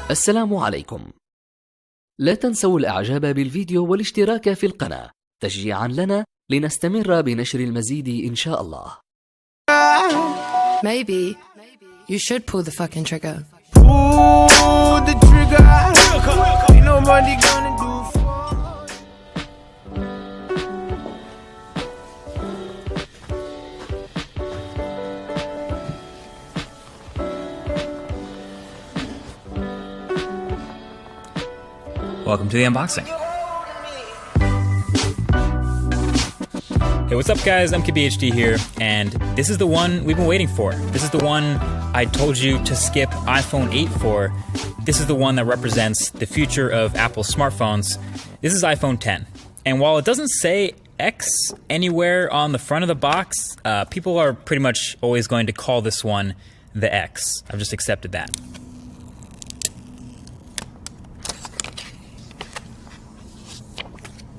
السلام عليكم. لا تنسوا الإعجاب بالفيديو والاشتراك في القناة تشجيعا لنا لنستمر بنشر المزيد إن شاء الله. Maybe you should pull the fucking trigger. Pull the trigger. Ain't nobody gonna do. Welcome to the unboxing. Hey, what's up guys? MKBHD here, and this is the one we've been waiting for. This is the one I told you to skip iPhone 8 for. This is the one that represents the future of Apple smartphones. This is iPhone 10. And while it doesn't say X anywhere on the front of the box, people are pretty much always going to call this one the X. I've just accepted that.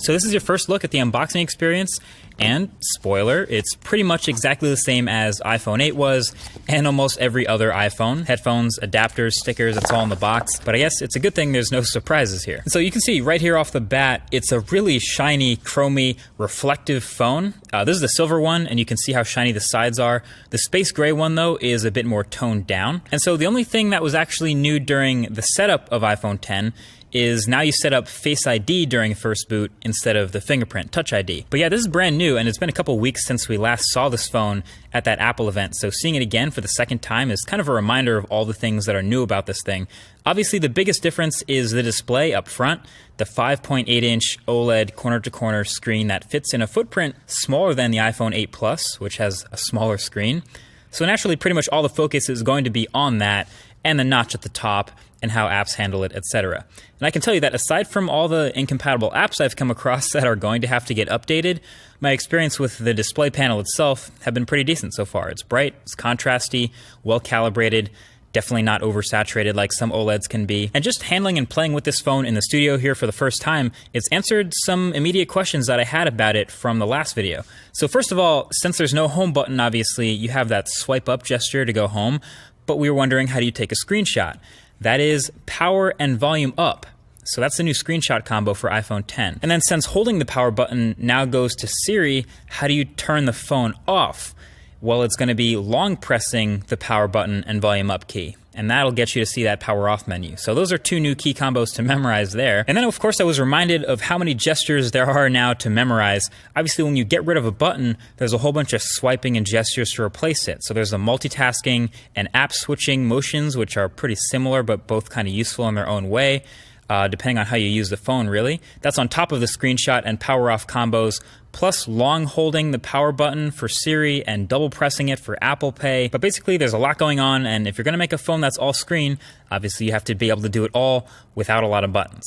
So this is your first look at the unboxing experience, and spoiler, it's pretty much exactly the same as iPhone 8 was, and almost every other iPhone. Headphones, adapters, stickers, it's all in the box, but I guess it's a good thing there's no surprises here. So you can see right here off the bat, it's a really shiny, chromy, reflective phone. This is the silver one, and you can see how shiny the sides are. The space gray one, though, is a bit more toned down. And so the only thing that was actually new during the setup of iPhone 10 is now you set up Face ID during first boot instead of the fingerprint Touch ID. But yeah, this is brand new, and it's been a couple weeks since we last saw this phone at that Apple event, so seeing it again for the second time is kind of a reminder of all the things that are new about this thing. Obviously, the biggest difference is the display up front, the 5.8-inch OLED corner-to-corner screen that fits in a footprint smaller than the iPhone 8 Plus, which has a smaller screen. So naturally, pretty much all the focus is going to be on that, and the notch at the top, and how apps handle it, etc. And I can tell you that aside from all the incompatible apps I've come across that are going to have to get updated, my experience with the display panel itself have been pretty decent so far. It's bright, it's contrasty, well calibrated, definitely not oversaturated like some OLEDs can be. And just handling and playing with this phone in the studio here for the first time, it's answered some immediate questions that I had about it from the last video. So first of all, since there's no home button, obviously, you have that swipe up gesture to go home, but we were wondering, how do you take a screenshot? That is power and volume up. So that's the new screenshot combo for iPhone 10. And then since holding the power button now goes to Siri, how do you turn the phone off? Well, it's going to be long pressing the power button and volume up key. And that'll get you to see that power off menu. So those are two new key combos to memorize there. And then of course I was reminded of how many gestures there are now to memorize. Obviously when you get rid of a button, there's a whole bunch of swiping and gestures to replace it. So there's the multitasking and app switching motions, which are pretty similar but both kind of useful in their own way. Depending on how you use the phone, really. That's on top of the screenshot and power off combos, plus long holding the power button for Siri and double pressing it for Apple Pay. But basically there's a lot going on, and if you're gonna make a phone that's all screen, obviously you have to be able to do it all without a lot of buttons.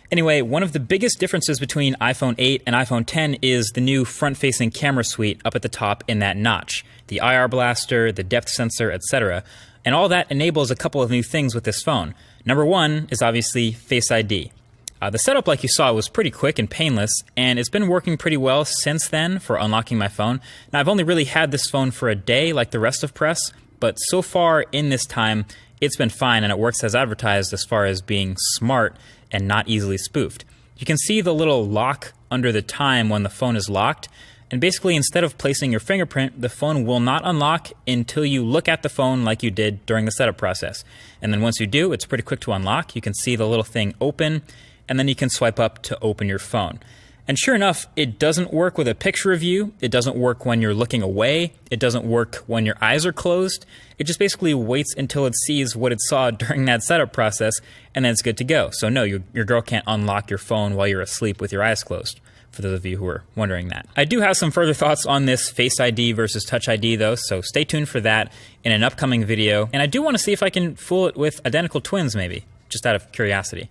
Anyway, one of the biggest differences between iPhone 8 and iPhone 10 is the new front-facing camera suite up at the top in that notch. The IR blaster, the depth sensor, etc. And all that enables a couple of new things with this phone. Number one is obviously Face ID. The setup, like you saw, was pretty quick and painless, and it's been working pretty well since then for unlocking my phone. Now, I've only really had this phone for a day like the rest of press, but so far in this time, it's been fine, and it works as advertised as far as being smart and not easily spoofed. You can see the little lock under the time when the phone is locked, and basically instead of placing your fingerprint, the phone will not unlock until you look at the phone like you did during the setup process. And then once you do, it's pretty quick to unlock. You can see the little thing open, and then you can swipe up to open your phone. And sure enough, it doesn't work with a picture of you. It doesn't work when you're looking away. It doesn't work when your eyes are closed. It just basically waits until it sees what it saw during that setup process, and then it's good to go. So no, your girl can't unlock your phone while you're asleep with your eyes closed, for those of you who are wondering that. I do have some further thoughts on this Face ID versus Touch ID though, so stay tuned for that in an upcoming video. And I do want to see if I can fool it with identical twins maybe, just out of curiosity.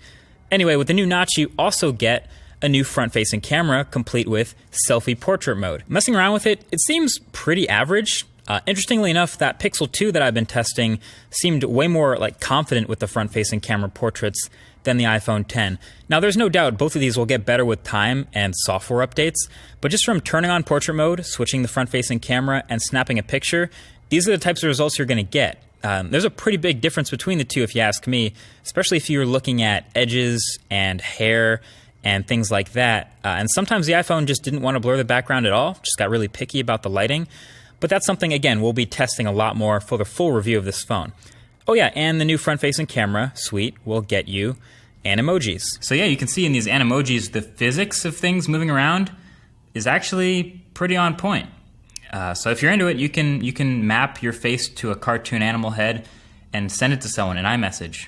Anyway, with the new notch, you also get a new front-facing camera complete with selfie portrait mode. Messing around with it, it seems pretty average. Interestingly enough, that Pixel 2 that I've been testing seemed way more like confident with the front-facing camera portraits than the iPhone 10. Now there's no doubt both of these will get better with time and software updates, but just from turning on portrait mode, switching the front-facing camera, and snapping a picture, these are the types of results you're going to get. There's a pretty big difference between the two, if you ask me, especially if you're looking at edges and hair and things like that. And sometimes the iPhone just didn't want to blur the background at all, just got really picky about the lighting. But that's something, again, we'll be testing a lot more for the full review of this phone. Oh yeah, and the new front-facing camera, sweet, will get you animojis. So yeah, you can see in these animojis, the physics of things moving around is actually pretty on point. So if you're into it, you can map your face to a cartoon animal head and send it to someone in iMessage.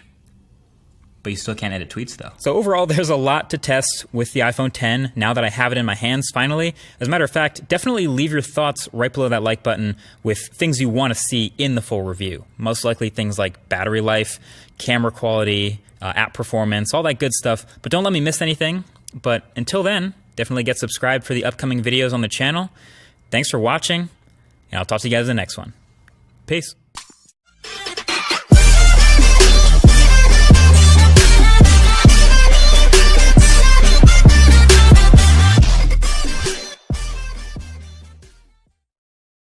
But you still can't edit tweets, though. So overall, there's a lot to test with the iPhone X now that I have it in my hands, finally. As a matter of fact, definitely leave your thoughts right below that like button with things you want to see in the full review. Most likely things like battery life, camera quality, app performance, all that good stuff. But don't let me miss anything. But until then, definitely get subscribed for the upcoming videos on the channel. Thanks for watching, and I'll talk to you guys in the next one. Peace.